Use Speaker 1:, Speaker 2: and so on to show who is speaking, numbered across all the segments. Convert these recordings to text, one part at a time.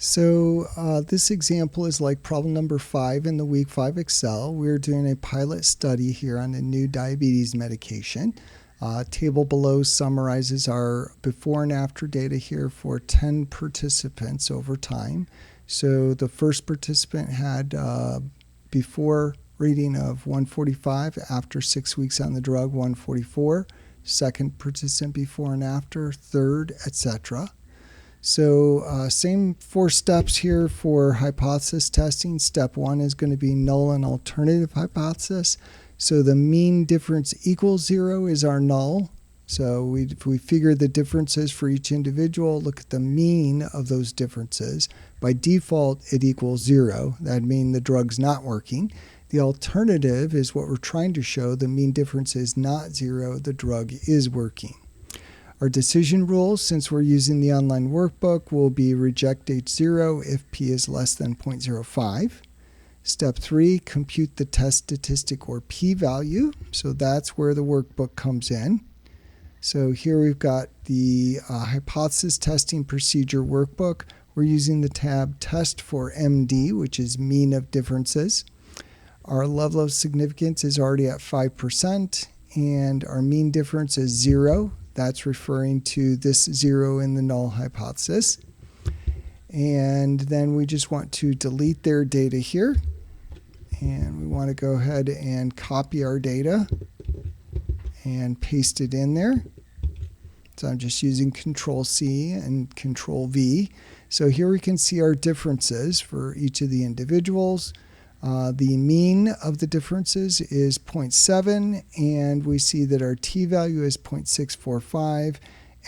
Speaker 1: So this example is like problem number 5 in the week 5 Excel. We're doing a pilot study here on a new diabetes medication. Table below summarizes our before and after data here for 10 participants over time. So the first participant had before reading of 145, after 6 weeks on the drug 144, second participant before and after, third, etc. So same 4 steps here for hypothesis testing. Step 1 is going to be null and alternative hypothesis. So the mean difference equals 0 is our null. So if we figure the differences for each individual, look at the mean of those differences. By default, it equals 0. That would mean the drug's not working. The alternative is what we're trying to show. The mean difference is not 0. The drug is working. Our decision rules, since we're using the online workbook, will be reject H0 if p is less than 0.05. Step 3, compute the test statistic or p-value. So that's where the workbook comes in. So here we've got the hypothesis testing procedure workbook. We're using the tab test for MD, which is mean of differences. Our level of significance is already at 5%, and our mean difference is 0. That's referring to this 0 in the null hypothesis. And then we just want to delete their data here. And we want to go ahead and copy our data and paste it in there. So I'm just using Control-C and Control-V. So here we can see our differences for each of the individuals. The mean of the differences is 0.7, and we see that our t-value is 0.645,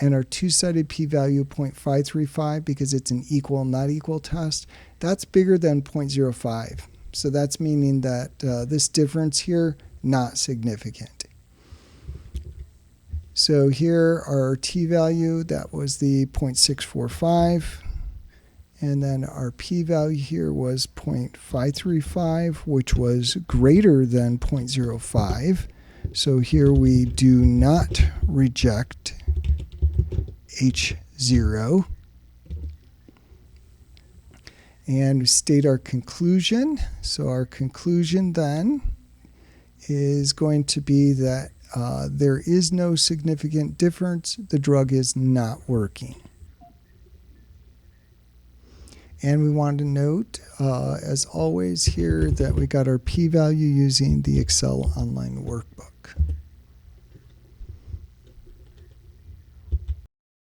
Speaker 1: and our two-sided p-value 0.535 because it's an equal not equal test. That's bigger than 0.05. So that's meaning that this difference here, not significant. So here our t-value, that was the 0.645. And then our p-value here was 0.535, which was greater than 0.05. So here we do not reject H0. And state our conclusion. So our conclusion then is going to be that there is no significant difference. The drug is not working. And we want to note, as always here, that we got our p-value using the Excel online workbook.